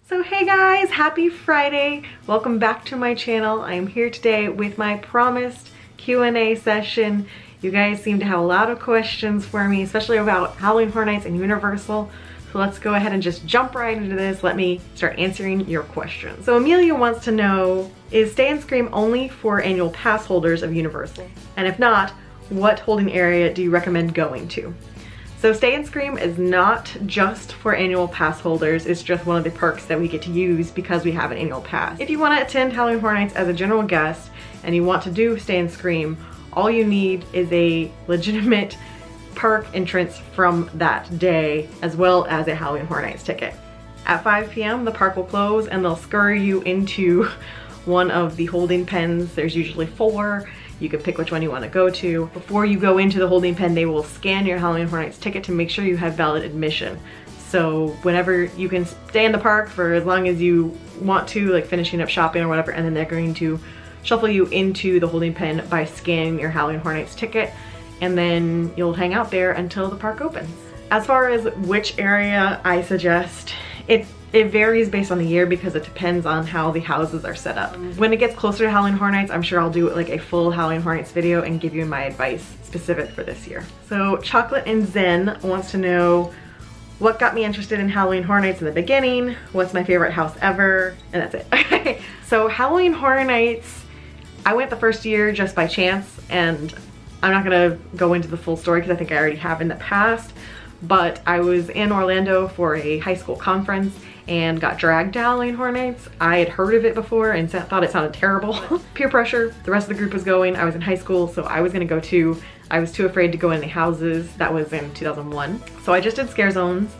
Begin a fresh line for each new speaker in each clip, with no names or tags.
So hey guys, happy Friday. Welcome back to my channel. I am here today with my promised Q&A session. You guys seem to have a lot of questions for me, especially about Halloween Horror Nights and Universal. So let's go ahead and just jump right into this. Let me start answering your questions. So Amelia wants to know, is Stay and Scream only for annual pass holders of Universal? And if not, what holding area do you recommend going to? So Stay and Scream is not just for annual pass holders, it's just one of the perks that we get to use because we have an annual pass. If you want to attend Halloween Horror Nights as a general guest and you want to do Stay and Scream, all you need is a legitimate park entrance from that day as well as a Halloween Horror Nights ticket. At 5 p.m. the park will close and they'll scurry you into one of the holding pens. There's usually 4. You can pick which one you want to go to. Before you go into the holding pen, they will scan your Halloween Horror Nights ticket to make sure you have valid admission. So whenever you can stay in the park for as long as you want to, like finishing up shopping or whatever, and then they're going to shuffle you into the holding pen by scanning your Halloween Horror Nights ticket, and then you'll hang out there until the park opens. As far as which area I suggest, it varies based on the year because it depends on how the houses are set up. When it gets closer to Halloween Horror Nights, I'm sure I'll do like a full Halloween Horror Nights video and give you my advice specific for this year. So Chocolate and Zen wants to know, what got me interested in Halloween Horror Nights in the beginning? What's my favorite house ever? And that's it. Okay. So Halloween Horror Nights, I went the first year just by chance, and I'm not gonna go into the full story because I think I already have in the past, but I was in Orlando for a high school conference and got dragged to Halloween Horror Nights. I had heard of it before and thought it sounded terrible. Peer pressure, the rest of the group was going. I was in high school, so I was gonna go too. I was too afraid to go in the houses. That was in 2001. So I just did scare zones,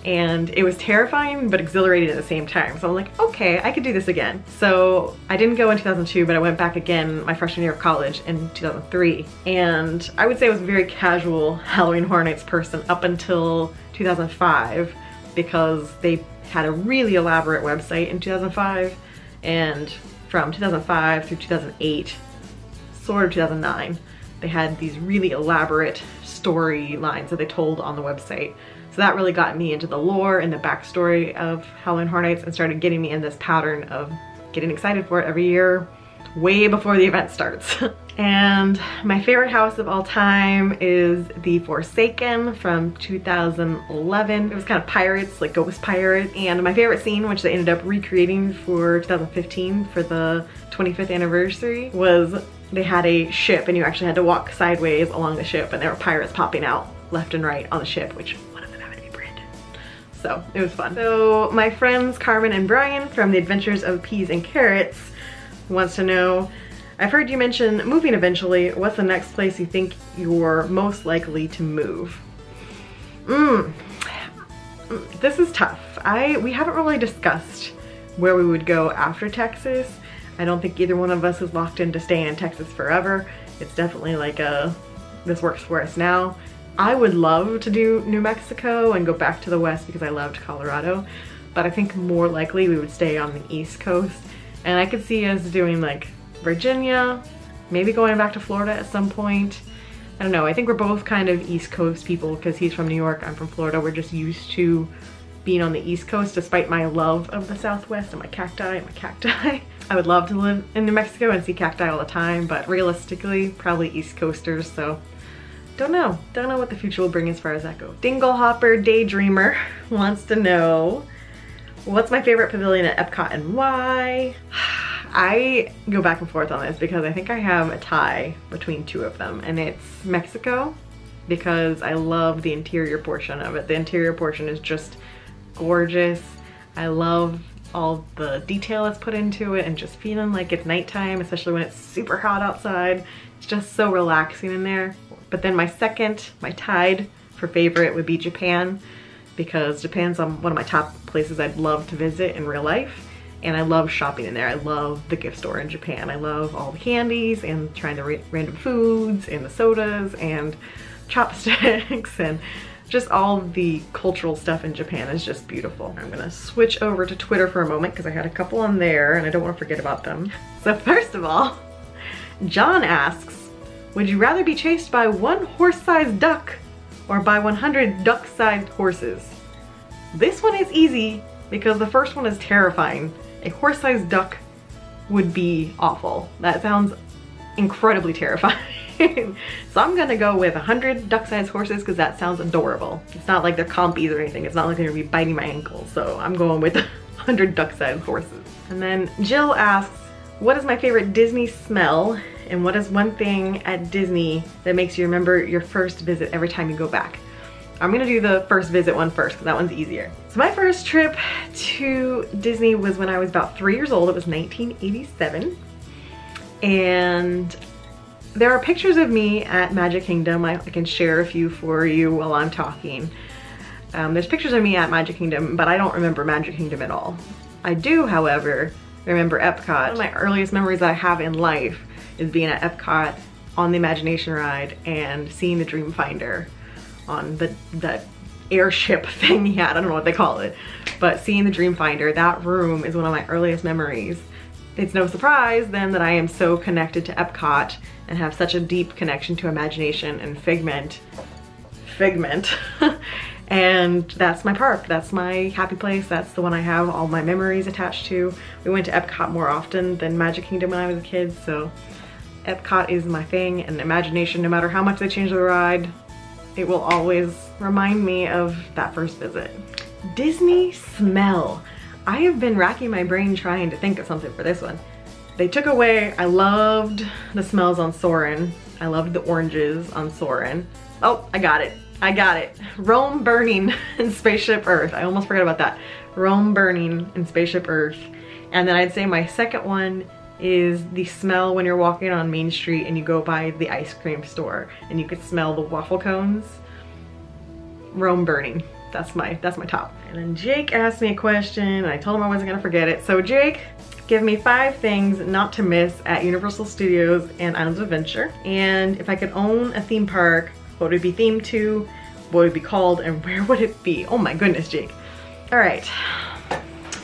and it was terrifying but exhilarating at the same time. So I'm like, okay, I could do this again. So I didn't go in 2002, but I went back again my freshman year of college in 2003. And I would say I was a very casual Halloween Horror Nights person up until 2005 because they had a really elaborate website in 2005, and from 2005 through 2008, sort of 2009, they had these really elaborate storylines that they told on the website. So that really got me into the lore and the backstory of Halloween Horror Nights and started getting me in this pattern of getting excited for it every year, way before the event starts. And my favorite house of all time is the Forsaken from 2011. It was kind of pirates, like ghost pirates. And my favorite scene, which they ended up recreating for 2015 for the 25th anniversary, was they had a ship and you actually had to walk sideways along the ship and there were pirates popping out left and right on the ship, which one of them happened to be Brandon. So it was fun. So my friends Carmen and Brian from The Adventures of Peas and Carrots wants to know, I've heard you mention moving eventually. What's the next place you think you're most likely to move? This is tough. We haven't really discussed where we would go after Texas. I don't think either one of us is locked into staying in Texas forever. It's definitely like this works for us now. I would love to do New Mexico and go back to the West because I loved Colorado, but I think more likely we would stay on the East Coast. And I could see us doing like Virginia, maybe going back to Florida at some point. I don't know, I think we're both kind of East Coast people because he's from New York, I'm from Florida. We're just used to being on the East Coast despite my love of the Southwest and my cacti I would love to live in New Mexico and see cacti all the time, but realistically, probably East Coasters, so don't know what the future will bring as far as that goes. Dinglehopper Daydreamer wants to know, what's my favorite pavilion at Epcot and why? I go back and forth on this because I think I have a tie between two of them, and it's Mexico because I love the interior portion of it. The interior portion is just gorgeous. I love all the detail that's put into it and just feeling like it's nighttime, especially when it's super hot outside. It's just so relaxing in there. But then my tied for favorite would be Japan, because Japan's one of my top places I'd love to visit in real life. And I love shopping in there. I love the gift store in Japan. I love all the candies and trying the random foods and the sodas and chopsticks and just all the cultural stuff in Japan is just beautiful. I'm gonna switch over to Twitter for a moment because I had a couple on there and I don't want to forget about them. So first of all, John asks, would you rather be chased by one horse-sized duck or by 100 duck-sized horses? This one is easy because the first one is terrifying. A horse-sized duck would be awful. That sounds incredibly terrifying. So I'm gonna go with 100 duck-sized horses because that sounds adorable. It's not like they're compies or anything. It's not like they're gonna be biting my ankles. So I'm going with 100 duck-sized horses. And then Jill asks, what is my favorite Disney smell? And what is one thing at Disney that makes you remember your first visit every time you go back? I'm gonna do the first visit one first because that one's easier. So my first trip to Disney was when I was about 3 years old. It was 1987. And there are pictures of me at Magic Kingdom. I can share a few for you while I'm talking. There's pictures of me at Magic Kingdom, but I don't remember Magic Kingdom at all. I do, however, remember Epcot. One of my earliest memories that I have in life is being at Epcot on the Imagination ride and seeing the Dreamfinder on the airship thing he had. I don't know what they call it, but seeing the Dreamfinder, that room is one of my earliest memories. It's no surprise then that I am so connected to Epcot and have such a deep connection to Imagination and Figment. And that's my park. That's my happy place. That's the one I have all my memories attached to. We went to Epcot more often than Magic Kingdom when I was a kid, so Epcot is my thing, and Imagination, no matter how much they change the ride, it will always remind me of that first visit. Disney smell. I have been racking my brain trying to think of something for this one. They took away, I loved the smells on Soarin'. I loved the oranges on Soarin'. Oh, I got it. Rome burning in Spaceship Earth. I almost forgot about that. Rome burning in Spaceship Earth. And then I'd say my second one is the smell when you're walking on Main Street and you go by the ice cream store and you could smell the waffle cones. Rome burning. That's my top. And then Jake asked me a question and I told him I wasn't gonna forget it. So Jake, give me 5 things not to miss at Universal Studios and Islands of Adventure. And if I could own a theme park, what would it be themed to? What would it be called? And where would it be? Oh my goodness, Jake. All right,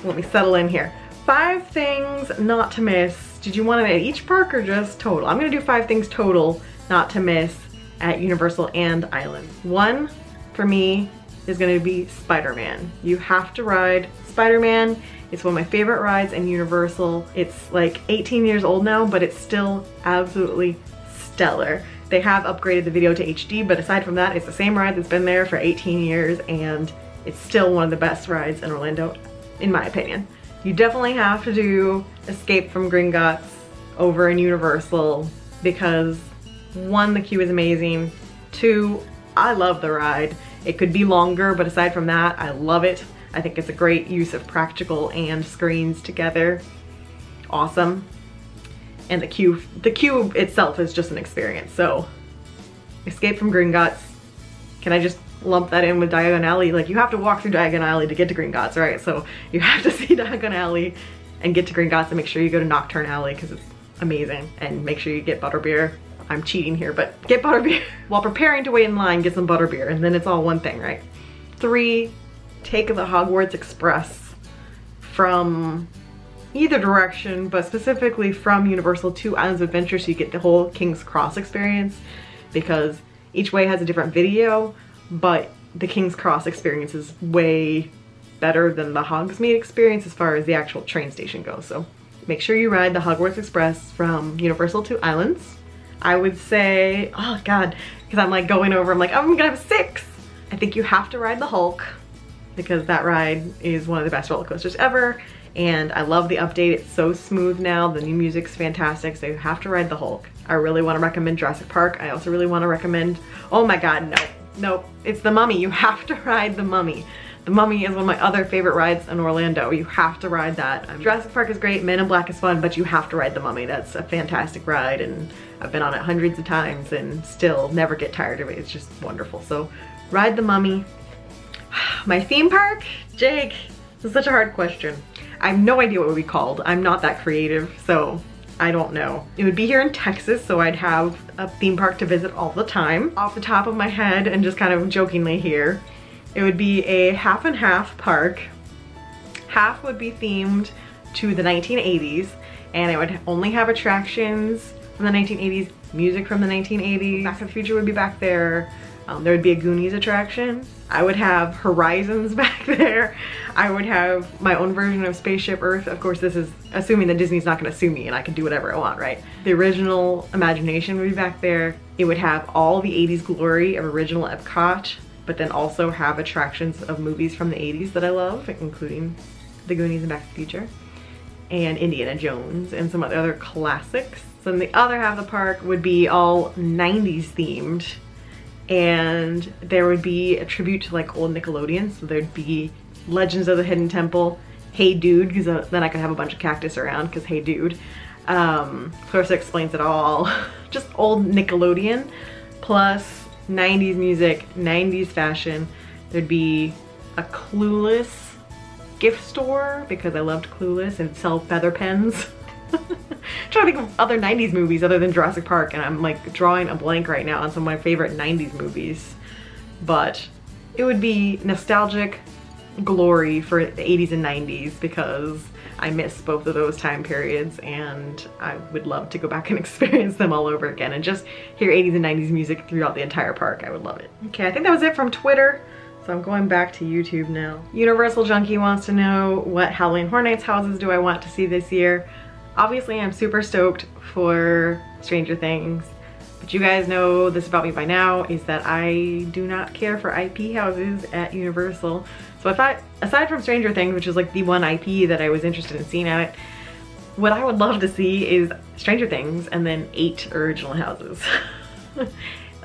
let me settle in here. 5 things not to miss. Did you want it at each park or just total? I'm gonna do 5 things total not to miss at Universal and Islands. 1 for me is gonna be Spider-Man. You have to ride Spider-Man. It's one of my favorite rides in Universal. It's like 18 years old now, but it's still absolutely stellar. They have upgraded the video to HD, but aside from that, it's the same ride that's been there for 18 years and it's still one of the best rides in Orlando, in my opinion. You definitely have to do Escape from Gringotts over in Universal because 1, the queue is amazing. 2, I love the ride. It could be longer, but aside from that, I love it. I think it's a great use of practical and screens together. Awesome. And the queue itself is just an experience. So Escape from Gringotts, can I just lump that in with Diagon Alley? Like, you have to walk through Diagon Alley to get to Gringotts, right? So you have to see Diagon Alley and get to Gringotts, and make sure you go to Nocturne Alley because it's amazing. And make sure you get butterbeer. I'm cheating here, but get butterbeer. While preparing to wait in line, get some butterbeer, and then it's all one thing, right? 3, take the Hogwarts Express from either direction, but specifically from Universal to Islands of Adventure so you get the whole King's Cross experience, because each way has a different video, but the King's Cross experience is way better than the Hogsmeade experience as far as the actual train station goes. So make sure you ride the Hogwarts Express from Universal to Islands. I would say, oh God, because I'm like going over, I'm like, oh, I'm gonna have 6. I think you have to ride the Hulk because that ride is one of the best roller coasters ever. And I love the update. It's so smooth now. The new music's fantastic, so you have to ride the Hulk. I really want to recommend Jurassic Park. I also really want to recommend, oh my God, no, it's the Mummy. You have to ride the Mummy. The Mummy is one of my other favorite rides in Orlando. You have to ride that. Jurassic Park is great, Men in Black is fun, but you have to ride the Mummy. That's a fantastic ride, and I've been on it hundreds of times and still never get tired of it. It's just wonderful. So ride the Mummy. My theme park? Jake, this is such a hard question. I have no idea what it would be called. I'm not that creative, so I don't know. It would be here in Texas, so I'd have a theme park to visit all the time. Off the top of my head, and just kind of jokingly here, it would be a half and half park. Half would be themed to the 1980s, and it would only have attractions from the 1980s, music from the 1980s. Back to the Future would be back there. There would be a Goonies attraction. I would have Horizons back there. I would have my own version of Spaceship Earth. Of course, this is assuming that Disney's not gonna sue me and I can do whatever I want, right? The original Imagination would be back there. It would have all the 80s glory of original Epcot, but then also have attractions of movies from the 80s that I love, including the Goonies and Back to the Future, and Indiana Jones, and some other classics. So then the other half of the park would be all 90s themed, and there would be a tribute to like old Nickelodeon. So there'd be Legends of the Hidden Temple, Hey Dude, because then I could have a bunch of cactus around, because Hey Dude. Clarissa Explains It All. Just old Nickelodeon, plus 90s music, 90s fashion. There'd be a Clueless gift store, because I loved Clueless, and sell feather pens. I'm trying to think of other 90s movies other than Jurassic Park, and I'm like drawing a blank right now on some of my favorite 90s movies. But it would be nostalgic glory for the 80s and 90s, because I miss both of those time periods and I would love to go back and experience them all over again and just hear 80s and 90s music throughout the entire park. I would love it. Okay, I think that was it from Twitter. So I'm going back to YouTube now. Universal Junkie wants to know, what Halloween Horror Nights houses do I want to see this year? Obviously, I'm super stoked for Stranger Things, but you guys know this about me by now, is that I do not care for IP houses at Universal. So I thought, aside from Stranger Things, which is like the one IP that I was interested in seeing at it, what I would love to see is Stranger Things and then 8 original houses.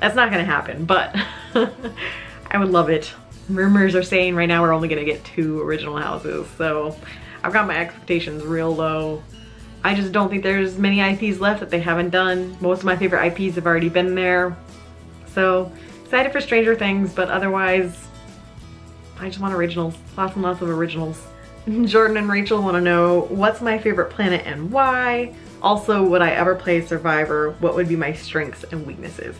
That's not gonna happen, but I would love it. Rumors are saying right now we're only gonna get 2 original houses, so I've got my expectations real low. I just don't think there's many IPs left that they haven't done. Most of my favorite IPs have already been there. So excited for Stranger Things, but otherwise, I just want originals, lots and lots of originals. Jordan and Rachel want to know, what's my favorite planet and why? Also, would I ever play Survivor? What would be my strengths and weaknesses?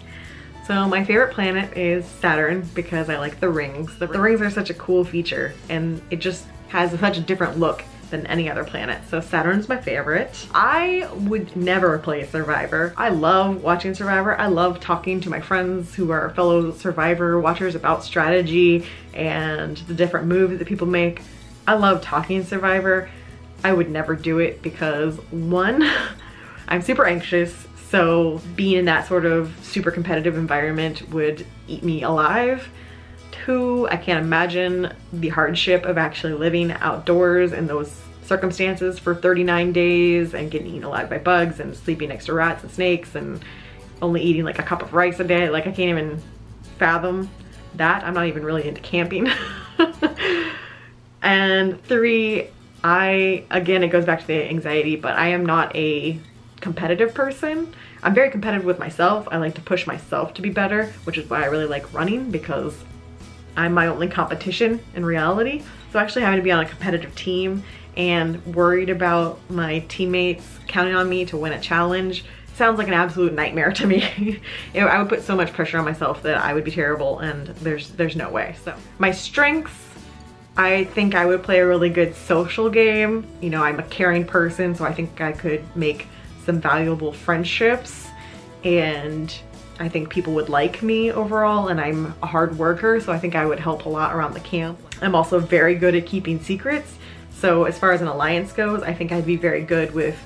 So my favorite planet is Saturn, because I like the rings. The rings are such a cool feature, and it just has such a different look than any other planet. So Saturn's my favorite. I would never play Survivor. I love watching Survivor. I love talking to my friends who are fellow Survivor watchers about strategy and the different moves that people make. I love talking Survivor. I would never do it because, one, I'm super anxious, so being in that sort of super competitive environment would eat me alive. 2, I can't imagine the hardship of actually living outdoors in those circumstances for 39 days and getting eaten alive by bugs and sleeping next to rats and snakes and only eating like a cup of rice a day. Like, I can't even fathom that. I'm not even really into camping. And 3, again, it goes back to the anxiety, but I am not a competitive person. I'm very competitive with myself. I like to push myself to be better, which is why I really like running, because I'm my only competition in reality. So actually having to be on a competitive team and worried about my teammates counting on me to win a challenge sounds like an absolute nightmare to me. I would put so much pressure on myself that I would be terrible, and there's no way. So my strengths, I think I would play a really good social game. You know, I'm a caring person, so I think I could make some valuable friendships, and I think people would like me overall, and I'm a hard worker, so I think I would help a lot around the camp. I'm also very good at keeping secrets, so as far as an alliance goes, I think I'd be very good with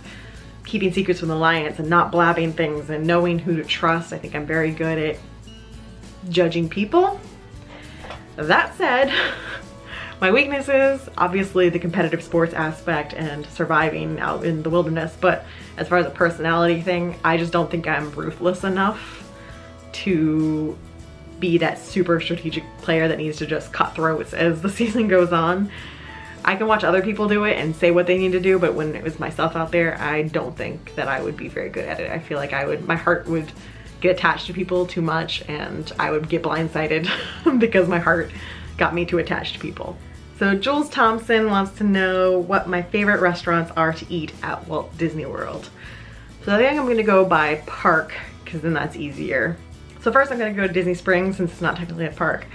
keeping secrets with an alliance and not blabbing things and knowing who to trust. I think I'm very good at judging people. That said, my weaknesses, obviously the competitive sports aspect and surviving out in the wilderness, but as far as a personality thing, I just don't think I'm ruthless enough to be that super strategic player that needs to just cut throats as the season goes on. I can watch other people do it and say what they need to do, but when it was myself out there, I don't think that I would be very good at it. I feel like my heart would get attached to people too much, and I would get blindsided because my heart got me too attached to people. So Jules Thompson wants to know what my favorite restaurants are to eat at Walt Disney World. So I think I'm gonna go by park, because then that's easier. So first I'm gonna go to Disney Springs, since it's not technically a park.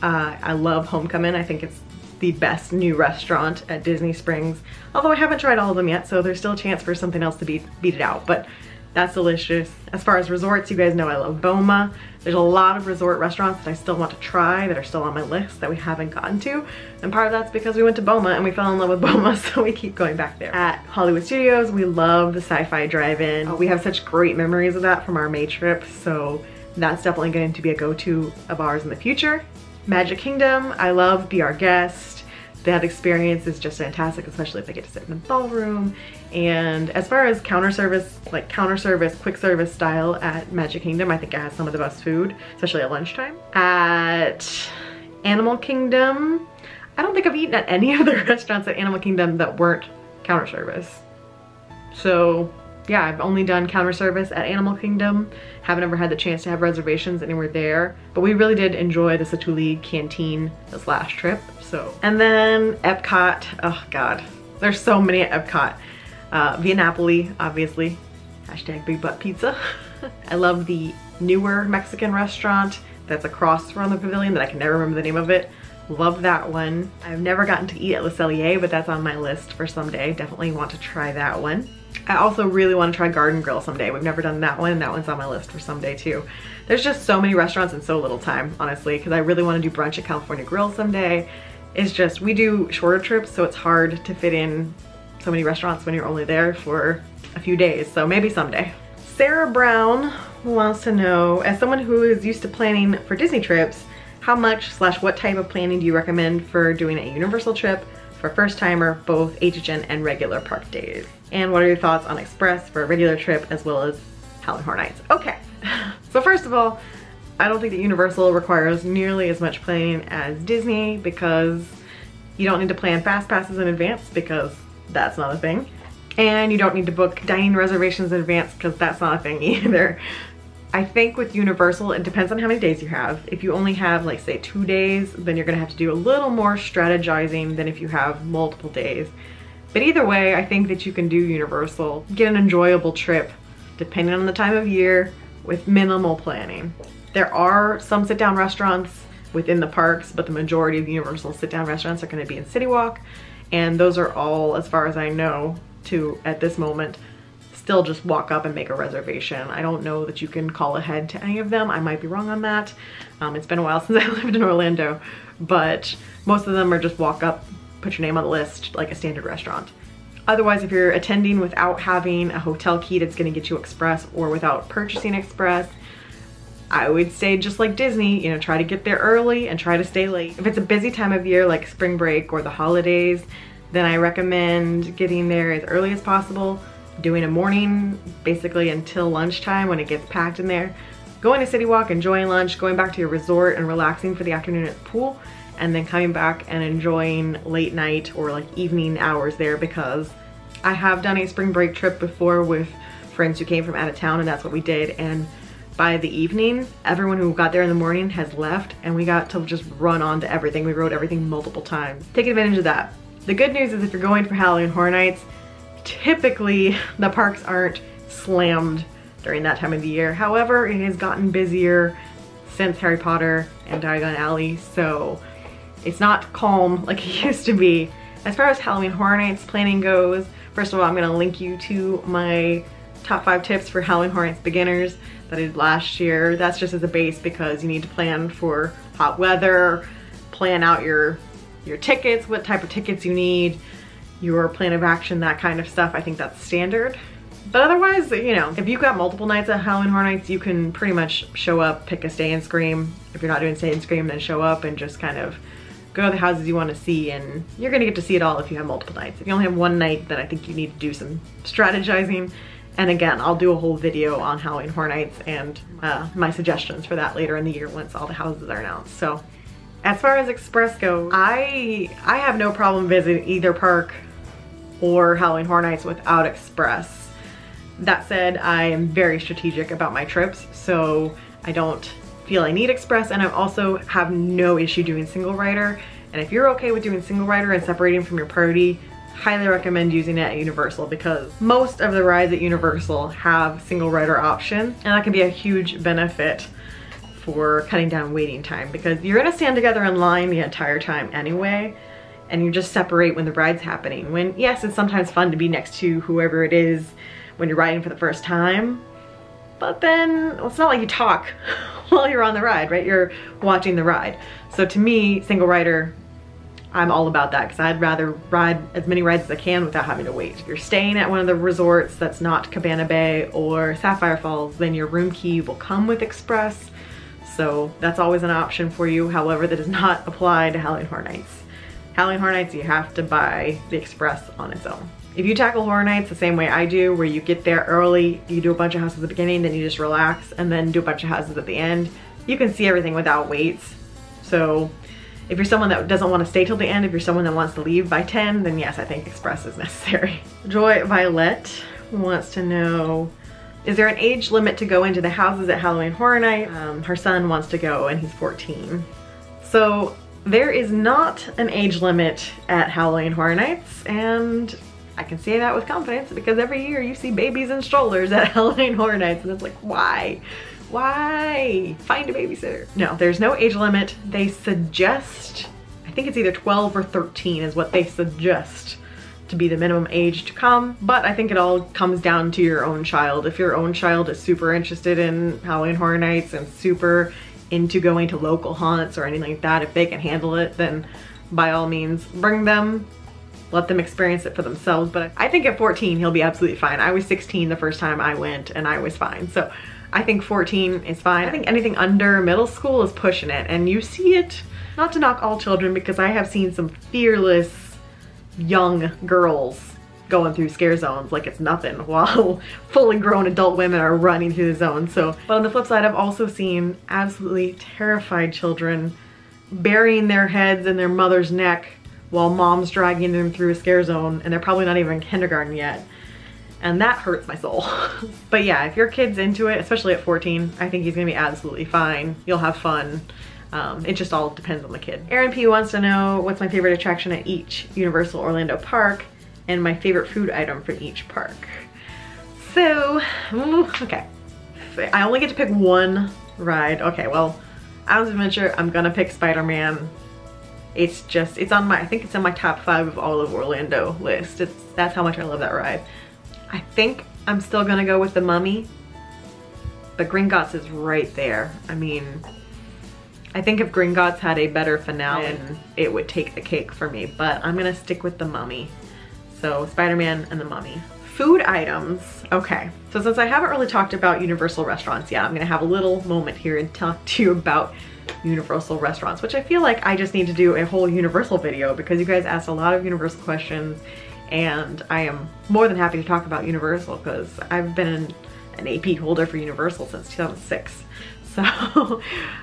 I love Homecoming. I think it's the best new restaurant at Disney Springs, although I haven't tried all of them yet, so there's still a chance for something else to beat it out. But That's delicious. As far as resorts, you guys know I love Boma. There's a lot of resort restaurants that I still want to try that are still on my list that we haven't gotten to. And part of that's because we went to Boma and we fell in love with Boma, so we keep going back there. At Hollywood Studios, we love the Sci-Fi Drive-In. We have such great memories of that from our May trip, so that's definitely going to be a go-to of ours in the future. Magic Kingdom, I love Be Our Guest. That experience is just fantastic, especially if I get to sit in the ballroom. And as far as counter service, quick service style at Magic Kingdom, I think it has some of the best food, especially at lunchtime. At Animal Kingdom, I don't think I've eaten at any of the restaurants at Animal Kingdom that weren't counter service. So yeah, I've only done counter service at Animal Kingdom. Haven't ever had the chance to have reservations anywhere there, but we really did enjoy the Satuli Canteen this last trip. So, and then Epcot, oh God, there's so many at Epcot. Via Napoli, obviously, hashtag Big Butt Pizza. I love the newer Mexican restaurant that's across from the Pavilion that I can never remember the name of it. Love that one. I've never gotten to eat at Le Cellier, but that's on my list for someday. Definitely want to try that one. I also really want to try Garden Grill someday. We've never done that one, and that one's on my list for someday too. There's just so many restaurants and so little time, honestly, because I really want to do brunch at California Grill someday. It's just, we do shorter trips, so it's hard to fit in so many restaurants when you're only there for a few days, so maybe someday. Sarah Brown wants to know, as someone who is used to planning for Disney trips, how much / what type of planning do you recommend for doing a Universal trip for first timer, both HHN and regular park days? And what are your thoughts on Express for a regular trip as well as Howlin' Horror Nights? Okay, so first of all, I don't think that Universal requires nearly as much planning as Disney because you don't need to plan fast passes in advance because that's not a thing. And you don't need to book dining reservations in advance because that's not a thing either. I think with Universal, it depends on how many days you have. If you only have, like, say 2 days, then you're gonna have to do a little more strategizing than if you have multiple days. But either way, I think that you can do Universal, get an enjoyable trip, depending on the time of year, with minimal planning. There are some sit-down restaurants within the parks, but the majority of Universal sit-down restaurants are gonna be in City Walk, and those are all, as far as I know, at this moment, still just walk up and make a reservation. I don't know that you can call ahead to any of them. I might be wrong on that. It's been a while since I lived in Orlando, but most of them are just walk up, put your name on the list like a standard restaurant. Otherwise, if you're attending without having a hotel key that's gonna get you Express or without purchasing Express, I would say just like Disney, you know, try to get there early and try to stay late. If it's a busy time of year like spring break or the holidays, then I recommend getting there as early as possible, doing a morning basically until lunchtime when it gets packed in there, going to City Walk, enjoying lunch, going back to your resort and relaxing for the afternoon at the pool, and then coming back and enjoying late night or like evening hours there, because I have done a spring break trip before with friends who came from out of town, and that's what we did. And by the evening, everyone who got there in the morning has left, and we got to just run on to everything. We rode everything multiple times. Take advantage of that. The good news is if you're going for Halloween Horror Nights, typically the parks aren't slammed during that time of the year. However, it has gotten busier since Harry Potter and Diagon Alley, so it's not calm like it used to be. As far as Halloween Horror Nights planning goes, first of all, I'm gonna link you to my top 5 tips for Halloween Horror Nights beginners that I did last year. That's just as a base because you need to plan for hot weather, plan out your tickets, what type of tickets you need, your plan of action, that kind of stuff. I think that's standard. But otherwise, you know, if you've got multiple nights at Halloween Horror Nights, you can pretty much show up, pick a Stay and Scream. If you're not doing Stay and Scream, then show up and just kind of go to the houses you want to see, and you're gonna get to see it all if you have multiple nights. If you only have one night, then I think you need to do some strategizing. And again, I'll do a whole video on Halloween Horror Nights and my suggestions for that later in the year once all the houses are announced. So as far as Express goes, I have no problem visiting either park or Halloween Horror Nights without Express. That said, I am very strategic about my trips, so I don't feel I need Express, and I also have no issue doing single rider. And if you're okay with doing single rider and separating from your party, highly recommend using it at Universal, because most of the rides at Universal have single rider options, and that can be a huge benefit for cutting down waiting time, because you're gonna stand together in line the entire time anyway, and you just separate when the ride's happening. When, yes, it's sometimes fun to be next to whoever it is when you're riding for the first time. But then, well, it's not like you talk while you're on the ride, right? You're watching the ride. So to me, single rider, I'm all about that because I'd rather ride as many rides as I can without having to wait. If you're staying at one of the resorts that's not Cabana Bay or Sapphire Falls, then your room key will come with Express. So that's always an option for you. However, that does not apply to Halloween Horror Nights. Halloween Horror Nights, you have to buy the Express on its own. If you tackle Horror Nights the same way I do, where you get there early, you do a bunch of houses at the beginning, then you just relax, and then do a bunch of houses at the end, you can see everything without waits. So if you're someone that doesn't want to stay till the end, if you're someone that wants to leave by 10, then yes, I think Express is necessary. Joy Violet wants to know, is there an age limit to go into the houses at Halloween Horror Night? Her son wants to go and he's 14. So there is not an age limit at Halloween Horror Nights, and I can say that with confidence because every year you see babies in strollers at Halloween Horror Nights, and it's like, why? Why? Find a babysitter. No, there's no age limit. They suggest, I think it's either 12 or 13 is what they suggest to be the minimum age to come, but I think it all comes down to your own child. If your own child is super interested in Halloween Horror Nights and super into going to local haunts or anything like that, if they can handle it, then by all means bring them. Let them experience it for themselves. But I think at 14, he'll be absolutely fine. I was 16 the first time I went and I was fine. So I think 14 is fine. I think anything under middle school is pushing it. And you see it, not to knock all children, because I have seen some fearless young girls going through scare zones like it's nothing while fully grown adult women are running through the zone. So, but on the flip side, I've also seen absolutely terrified children burying their heads in their mother's neck while mom's dragging them through a scare zone, and they're probably not even in kindergarten yet. And that hurts my soul. But yeah, if your kid's into it, especially at 14, I think he's gonna be absolutely fine. You'll have fun. It just all depends on the kid. Aaron P wants to know what's my favorite attraction at each Universal Orlando park and my favorite food item for each park. So, okay. I only get to pick one ride. Okay, well, Islands of Adventure, I'm gonna pick Spider-Man. It's on my, I think it's in my top 5 of all of Orlando list. That's how much I love that ride. I think I'm still gonna go with the Mummy, but Gringotts is right there. I mean, I think if Gringotts had a better finale, then it would take the cake for me, but I'm gonna stick with the Mummy. So Spider-Man and the Mummy. Food items, okay. So since I haven't really talked about Universal restaurants yet, I'm gonna have a little moment here and talk to you about Universal restaurants, which I feel like I just need to do a whole Universal video because you guys asked a lot of Universal questions, and I am more than happy to talk about Universal because I've been an AP holder for Universal since 2006. So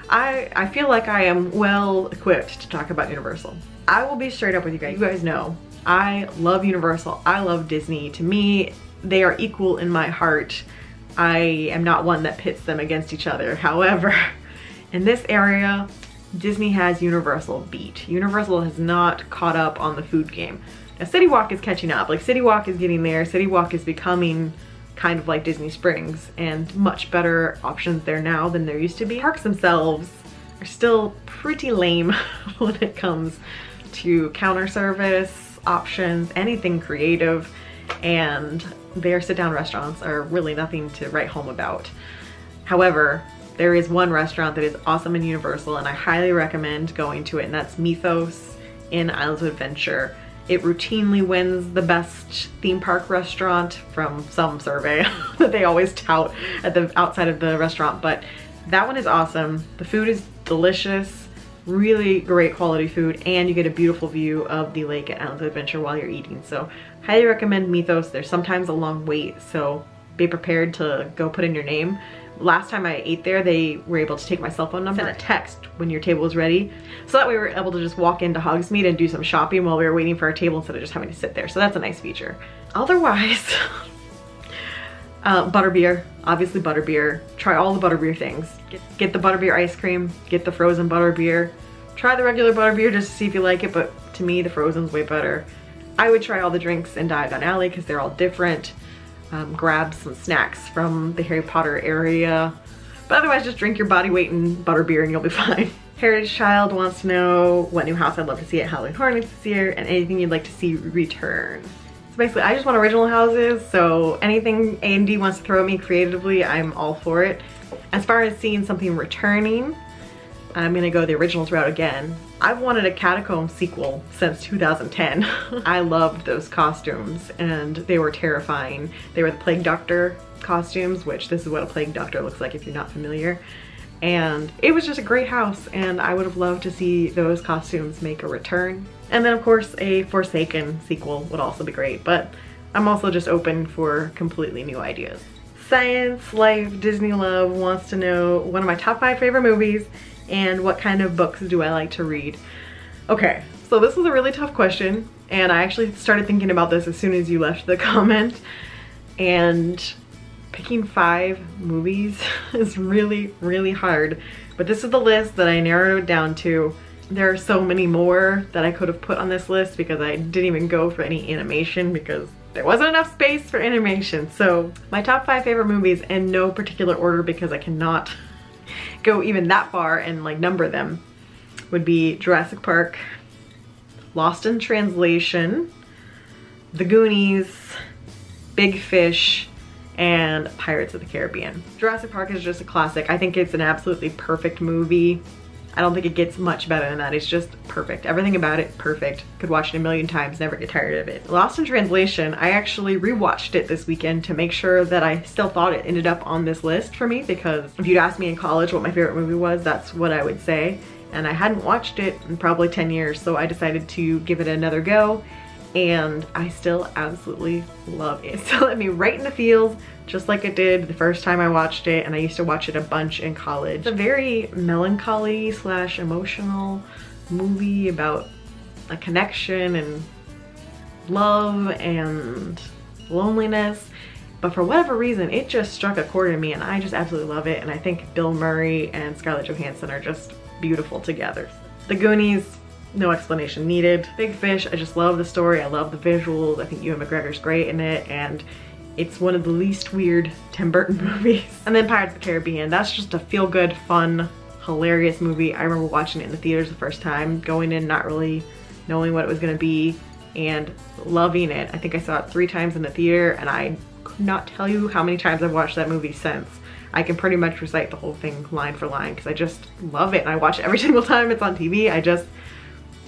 I feel like I am well equipped to talk about Universal. I will be straight up with you guys. You guys know I love Universal. I love Disney. To me, they are equal in my heart. I am not one that pits them against each other. However, in this area, Disney has Universal beat. Universal has not caught up on the food game. Now City Walk is catching up. Like City Walk is getting there. City Walk is becoming kind of like Disney Springs, and much better options there now than there used to be. Parks themselves are still pretty lame when it comes to counter service options, anything creative, and their sit-down restaurants are really nothing to write home about. However, there is one restaurant that is awesome in Universal and I highly recommend going to it, and that's Mythos in Islands of Adventure. It routinely wins the best theme park restaurant from some survey that they always tout at the outside of the restaurant, but that one is awesome. The food is delicious, really great quality food, and you get a beautiful view of the lake at Islands of Adventure while you're eating. So highly recommend Mythos. There's sometimes a long wait, so be prepared to go put in your name. Last time I ate there, they were able to take my cell phone number and a text when your table was ready. So that way we were able to just walk into Hogsmeade and do some shopping while we were waiting for our table instead of just having to sit there. So that's a nice feature. Otherwise, butterbeer, obviously butterbeer. Try all the butterbeer things. Get the butterbeer ice cream, get the frozen butterbeer. Try the regular butterbeer just to see if you like it, but to me the frozen's way better. I would try all the drinks in Diagon Alley because they're all different. Grab some snacks from the Harry Potter area, but otherwise just drink your body weight in butterbeer and you'll be fine. Heritage Child wants to know what new house I'd love to see at Halloween Horror Nights this year and anything you'd like to see return. So basically, I just want original houses, so anything A&D wants to throw at me creatively, I'm all for it. As far as seeing something returning, I'm gonna go the originals route again. I've wanted a Catacomb sequel since 2010. I loved those costumes and they were terrifying. They were the Plague Doctor costumes, which this is what a Plague Doctor looks like if you're not familiar. And it was just a great house and I would have loved to see those costumes make a return. And then of course a Forsaken sequel would also be great, but I'm also just open for completely new ideas. Science Life Disney Love wants to know one of my top 5 favorite movies and what kind of books do I like to read. Okay, so this was a really tough question and I actually started thinking about this as soon as you left the comment, and picking 5 movies is really, really hard. But this is the list that I narrowed it down to. There are so many more that I could have put on this list because I didn't even go for any animation because there wasn't enough space for animation. So my top 5 favorite movies in no particular order because I cannot go even that far and like number them would be Jurassic Park, Lost in Translation, The Goonies, Big Fish, and Pirates of the Caribbean. Jurassic Park is just a classic. I think it's an absolutely perfect movie. I don't think it gets much better than that. It's just perfect. Everything about it, perfect. Could watch it a million times, never get tired of it. Lost in Translation, I actually rewatched it this weekend to make sure that I still thought it ended up on this list for me, because if you'd asked me in college what my favorite movie was, that's what I would say. And I hadn't watched it in probably 10 years, so I decided to give it another go. And I still absolutely love it. It still let me right in the feels, just like it did the first time I watched it, and I used to watch it a bunch in college. It's a very melancholy / emotional movie about a connection and love and loneliness, but for whatever reason it just struck a chord in me and I just absolutely love it, and I think Bill Murray and Scarlett Johansson are just beautiful together. The Goonies, no explanation needed. Big Fish, I just love the story, I love the visuals, I think Ewan McGregor's great in it, and it's one of the least weird Tim Burton movies. And then Pirates of the Caribbean, that's just a feel-good, fun, hilarious movie. I remember watching it in the theaters the first time, going in not really knowing what it was gonna be and loving it. I think I saw it 3 times in the theater and I could not tell you how many times I've watched that movie since. I can pretty much recite the whole thing line for line because I just love it and I watch it every single time it's on TV. I just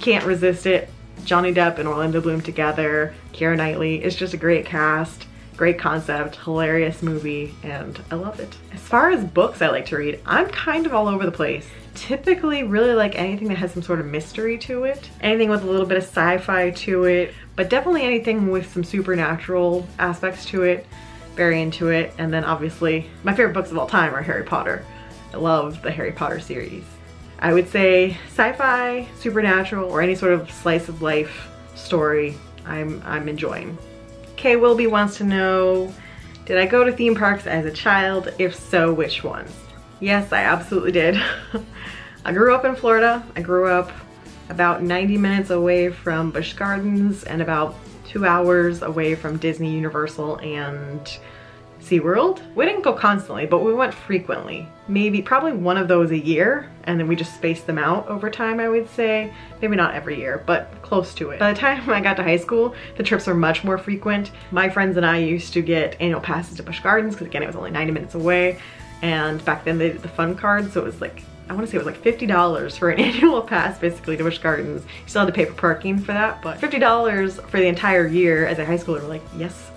can't resist it. Johnny Depp and Orlando Bloom together, Keira Knightley, it's just a great cast. Great concept, hilarious movie, and I love it. As far as books I like to read, I'm kind of all over the place. Typically really like anything that has some sort of mystery to it, anything with a little bit of sci-fi to it, but definitely anything with some supernatural aspects to it, very into it. And then obviously my favorite books of all time are Harry Potter. I love the Harry Potter series. I would say sci-fi, supernatural, or any sort of slice of life story I'm enjoying. Kay Wilby wants to know, did I go to theme parks as a child? If so, which ones? Yes, I absolutely did. I grew up in Florida. I grew up about 90 minutes away from Busch Gardens and about 2 hours away from Disney, Universal, and SeaWorld. We didn't go constantly, but we went frequently. Probably one of those a year, and then we just spaced them out over time, I would say. Maybe not every year, but close to it. By the time I got to high school, the trips were much more frequent. My friends and I used to get annual passes to Busch Gardens, because again, it was only 90 minutes away. And back then they did the fun card, so it was like, I want to say it was like $50 for an annual pass basically to Busch Gardens. You still had to pay for parking for that, but $50 for the entire year as a high schooler, we're like, yes.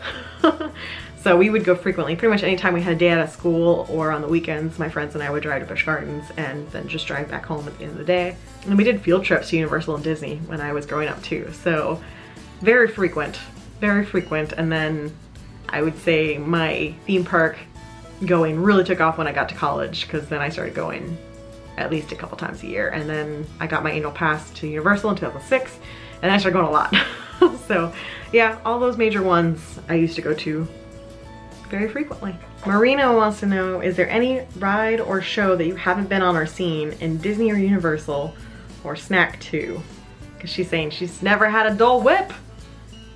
So we would go frequently. Pretty much anytime we had a day out of school or on the weekends, my friends and I would drive to Busch Gardens and then just drive back home at the end of the day. And we did field trips to Universal and Disney when I was growing up too. So very frequent, very frequent. And then I would say my theme park going really took off when I got to college, because then I started going at least a couple times a year. And then I got my annual pass to Universal in 2006 and I started going a lot. So yeah, all those major ones I used to go to very frequently. Marina wants to know, is there any ride or show that you haven't been on or seen in Disney or Universal or Snack too? Because she's saying she's never had a Dole Whip.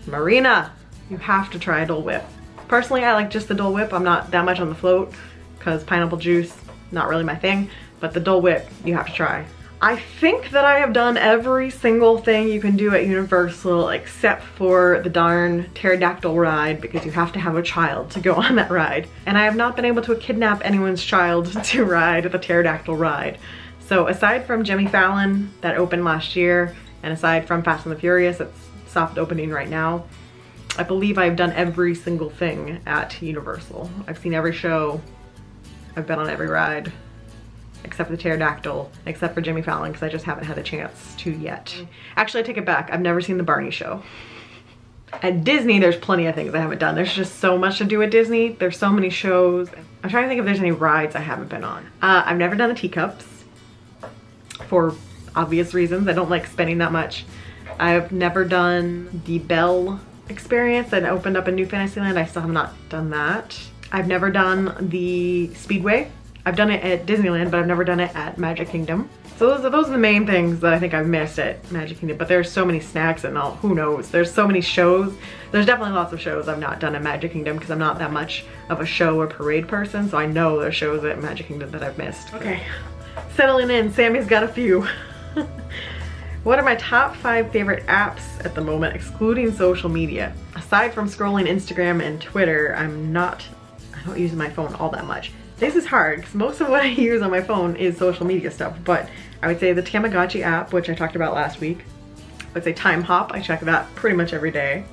Marina, you have to try a Dole Whip. Personally, I like just the Dole Whip. I'm not that much on the float because pineapple juice, not really my thing, but the Dole Whip, you have to try. I think that I have done every single thing you can do at Universal except for the darn pterodactyl ride, because you have to have a child to go on that ride. And I have not been able to kidnap anyone's child to ride the pterodactyl ride. So aside from Jimmy Fallon that opened last year, and aside from Fast and the Furious that's soft opening right now, I believe I've done every single thing at Universal. I've seen every show, I've been on every ride, except for the pterodactyl, except for Jimmy Fallon, because I just haven't had a chance to yet. Actually, I take it back. I've never seen the Barney show. At Disney, there's plenty of things I haven't done. There's just so much to do at Disney. There's so many shows. I'm trying to think if there's any rides I haven't been on. I've never done the teacups for obvious reasons. I don't like spending that much. I've never done the Belle experience that opened up in New Fantasyland. I still have not done that. I've never done the Speedway. I've done it at Disneyland, but I've never done it at Magic Kingdom. So those are the main things that I think I've missed at Magic Kingdom, but there's so many snacks and all, who knows? There's so many shows. There's definitely lots of shows I've not done at Magic Kingdom because I'm not that much of a show or parade person, so I know there's shows at Magic Kingdom that I've missed. Okay, settling in, Sammy's got a few. What are my top 5 favorite apps at the moment, excluding social media? Aside from scrolling Instagram and Twitter, I don't use my phone all that much. This is hard because most of what I use on my phone is social media stuff, but I would say the Tamagotchi app, which I talked about last week. I would say Time Hop, I check that pretty much every day.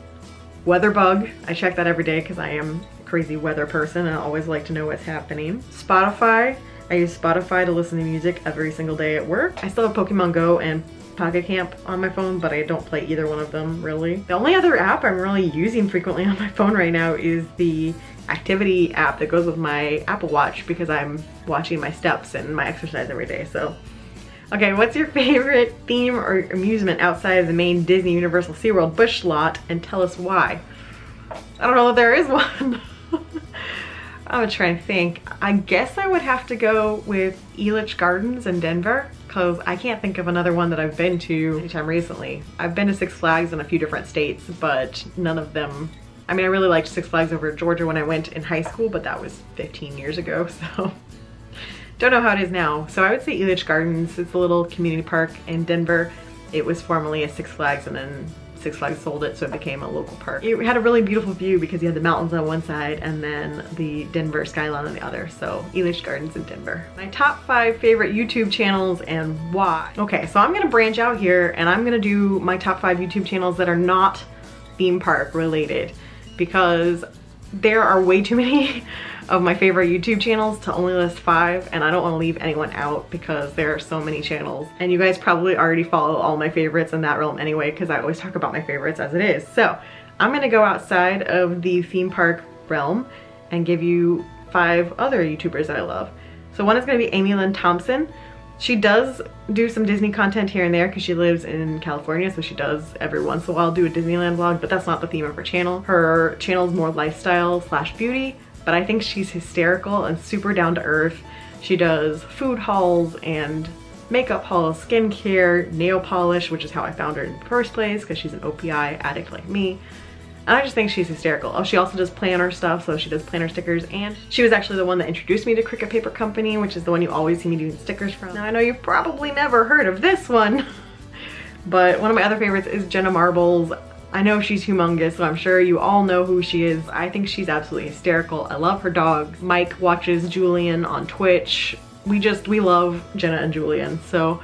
Weatherbug, I check that every day because I am a crazy weather person and I always like to know what's happening. Spotify, I use Spotify to listen to music every single day at work. I still have Pokemon Go and Pocket Camp on my phone, but I don't play either one of them really. The only other app I'm really using frequently on my phone right now is the activity app that goes with my Apple Watch because I'm watching my steps and my exercise every day. So, okay, what's your favorite theme or amusement outside of the main Disney Universal SeaWorld Busch lot, and tell us why? I don't know if there is one. I'm gonna try and think. I guess I would have to go with Elitch Gardens in Denver because I can't think of another one that I've been to anytime recently. I've been to Six Flags in a few different states, but none of them, I mean, I really liked Six Flags over Georgia when I went in high school, but that was 15 years ago, so don't know how it is now. So I would say Elitch Gardens. It's a little community park in Denver. It was formerly a Six Flags and then Six Flags sold it, so it became a local park. It had a really beautiful view because you had the mountains on one side and then the Denver skyline on the other. So Elitch Gardens in Denver. My top 5 favorite YouTube channels and why. Okay, so I'm gonna branch out here and I'm gonna do my top 5 YouTube channels that are not theme park related because there are way too many of my favorite YouTube channels to only list 5, and I don't want to leave anyone out because there are so many channels. And you guys probably already follow all my favorites in that realm anyway because I always talk about my favorites as it is. So I'm gonna go outside of the theme park realm and give you 5 other YouTubers that I love. So one is gonna be Lynn Thompson. She does do some Disney content here and there because she lives in California, so she does every once in a while do a Disneyland vlog, but that's not the theme of her channel. Her channel is more lifestyle / beauty, but I think she's hysterical and super down to earth. She does food hauls and makeup hauls, skincare, nail polish, which is how I found her in the first place because she's an OPI addict like me. And I just think she's hysterical. Oh, she also does planner stuff, so she does planner stickers, and she was actually the one that introduced me to Cricut Paper Company, which is the one you always see me doing stickers from. Now I know you've probably never heard of this one, but one of my other favorites is Jenna Marbles. I know she's humongous, so I'm sure you all know who she is. I think she's absolutely hysterical. I love her dogs. Mike watches Julian on Twitch. We love Jenna and Julian, so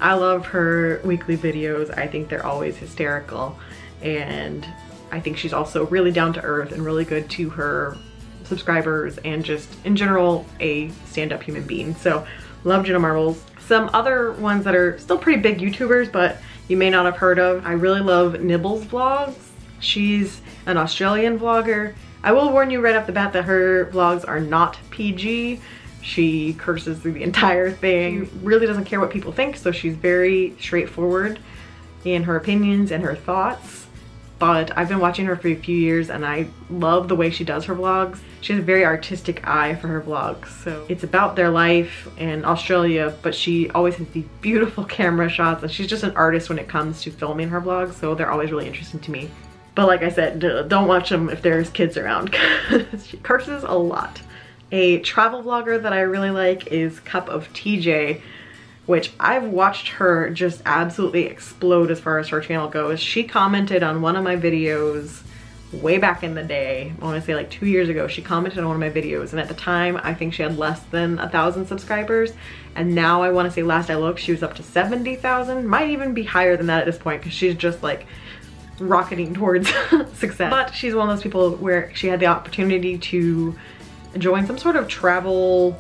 I love her weekly videos. I think they're always hysterical, and I think she's also really down to earth and really good to her subscribers and just in general a stand-up human being. So love Jenna Marbles. Some other ones that are still pretty big YouTubers but you may not have heard of. I really love Nibbles Vlogs. She's an Australian vlogger. I will warn you right off the bat that her vlogs are not PG. She curses through the entire thing. She really doesn't care what people think, so she's very straightforward in her opinions and her thoughts. But I've been watching her for a few years and I love the way she does her vlogs. She has a very artistic eye for her vlogs. So it's about their life in Australia, but she always has these beautiful camera shots and she's just an artist when it comes to filming her vlogs. So they're always really interesting to me. But like I said, don't watch them if there's kids around because she curses a lot. A travel vlogger that I really like is CupofTJ. which I've watched her just absolutely explode as far as her channel goes. She commented on one of my videos way back in the day. I want to say like 2 years ago. She commented on one of my videos, and at the time I think she had less than 1,000 subscribers, and now I want to say last I looked she was up to 70,000. Might even be higher than that at this point, because she's just like rocketing towards success. But she's one of those people where she had the opportunity to join some sort of travel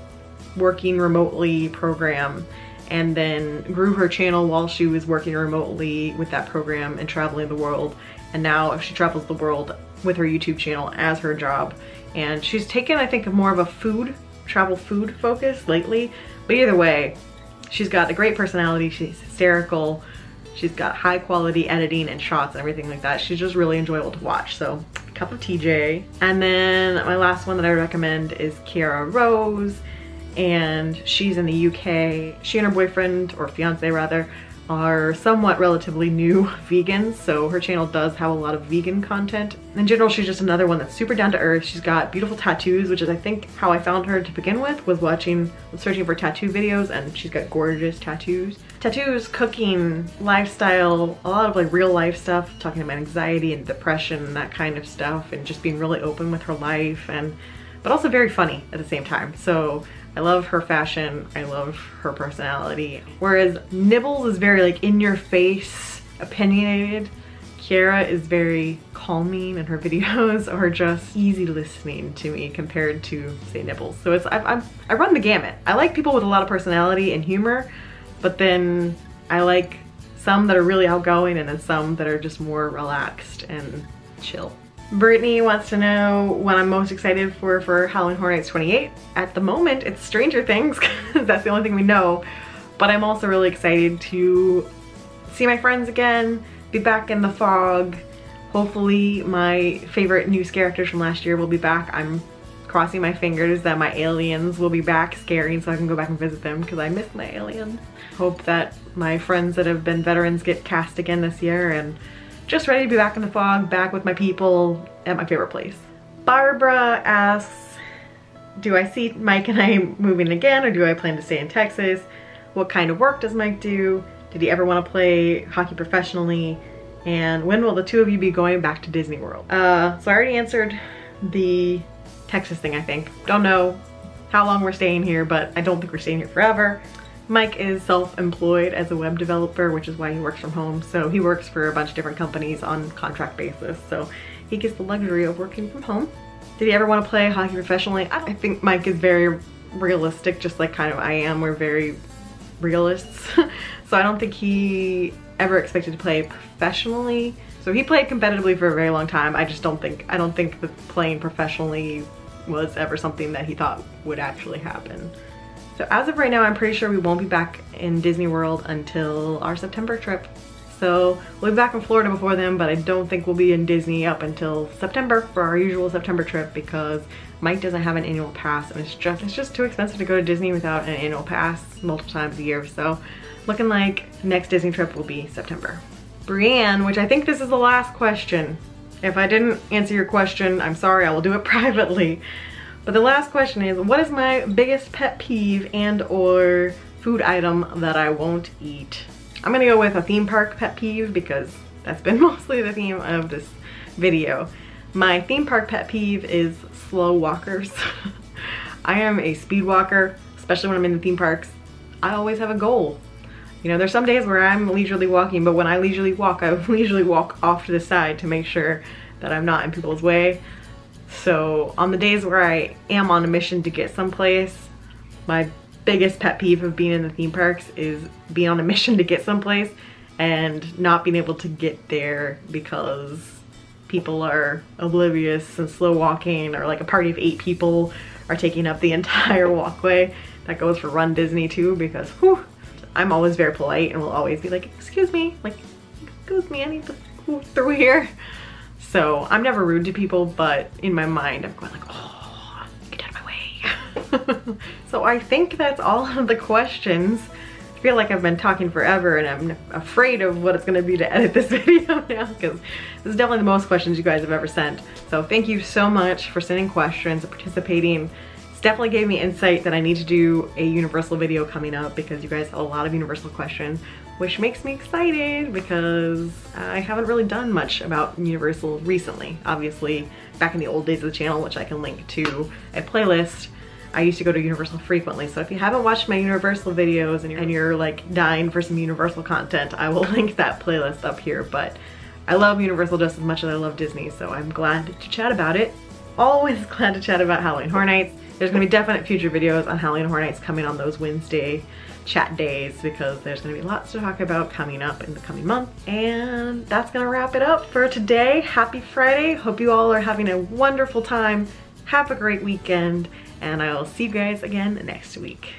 working remotely program, and then grew her channel while she was working remotely with that program and traveling the world. And now she travels the world with her YouTube channel as her job. And she's taken, I think, more of a travel food focus lately. But either way, she's got a great personality. She's hysterical. She's got high quality editing and shots and everything like that. She's just really enjoyable to watch. So CupofTJ. And then my last one that I recommend is Kiera Rose. And she's in the UK. She and her boyfriend, or fiance rather, are somewhat relatively new vegans, so her channel does have a lot of vegan content. In general, she's just another one that's super down to earth. She's got beautiful tattoos, which is I think how I found her to begin with, was searching for tattoo videos, and she's got gorgeous tattoos. Tattoos, cooking, lifestyle, a lot of like real life stuff, talking about anxiety and depression and that kind of stuff, and just being really open with her life, but also very funny at the same time. So I love her fashion, I love her personality. Whereas Nibbles is very like in your face, opinionated. Kiera is very calming, and her videos are just easy listening to me compared to say Nibbles. So I run the gamut. I like people with a lot of personality and humor, but then I like some that are really outgoing and then some that are just more relaxed and chill. Brittany wants to know what I'm most excited for Halloween Horror Nights 28. At the moment, it's Stranger Things, because that's the only thing we know. But I'm also really excited to see my friends again, be back in the fog. Hopefully my favorite news characters from last year will be back. I'm crossing my fingers that my aliens will be back scaring so I can go back and visit them, because I miss my aliens. Hope that my friends that have been veterans get cast again this year, and just ready to be back in the fog, back with my people at my favorite place. Barbara asks, do I see Mike and I moving again, or do I plan to stay in Texas? What kind of work does Mike do? Did he ever want to play hockey professionally? And when will the two of you be going back to Disney World? So I already answered the Texas thing, I think. Don't know how long we're staying here, but I don't think we're staying here forever. Mike is self-employed as a web developer, which is why he works from home. So he works for a bunch of different companies on contract basis. So he gets the luxury of working from home. Did he ever want to play hockey professionally? I think Mike is very realistic, just like kind of I am. We're very realists. So I don't think he ever expected to play professionally. So he played competitively for a very long time. I don't think that playing professionally was ever something that he thought would actually happen. So as of right now, I'm pretty sure we won't be back in Disney World until our September trip. So we'll be back in Florida before then, but I don't think we'll be in Disney up until September for our usual September trip, because Mike doesn't have an annual pass, and it's just too expensive to go to Disney without an annual pass multiple times a year. So looking like next Disney trip will be September. Brienne, which I think this is the last question. If I didn't answer your question, I'm sorry, I will do it privately. But the last question is, what is my biggest pet peeve and or food item that I won't eat? I'm gonna go with a theme park pet peeve, because that's been mostly the theme of this video. My theme park pet peeve is slow walkers. I am a speed walker, especially when I'm in the theme parks. I always have a goal. You know, there's some days where I'm leisurely walking, but when I leisurely walk, I leisurely walk off to the side to make sure that I'm not in people's way. So on the days where I am on a mission to get someplace, my biggest pet peeve of being in the theme parks is being on a mission to get someplace and not being able to get there because people are oblivious and slow walking, or like a party of 8 people are taking up the entire walkway. That goes for Run Disney too, because whew, I'm always very polite and will always be like, excuse me, like, excuse me, I need to move through here. So I'm never rude to people, but in my mind I'm going like, oh, get out of my way. So I think that's all of the questions. I feel like I've been talking forever, and I'm afraid of what it's gonna be to edit this video now, because this is definitely the most questions you guys have ever sent. So thank you so much for sending questions and participating. definitely gave me insight that I need to do a Universal video coming up because you guys have a lot of Universal questions, which makes me excited because I haven't really done much about Universal recently. Obviously, back in the old days of the channel, which I can link to a playlist, I used to go to Universal frequently. So if you haven't watched my Universal videos and you're like dying for some Universal content, I will link that playlist up here. But I love Universal just as much as I love Disney, so I'm glad to chat about it. Always glad to chat about Halloween Horror Nights. There's gonna be definite future videos on Halloween Horror Nights coming on those Wednesday chat days because there's gonna be lots to talk about coming up in the coming month. And that's gonna wrap it up for today. Happy Friday. Hope you all are having a wonderful time. Have a great weekend, and I will see you guys again next week.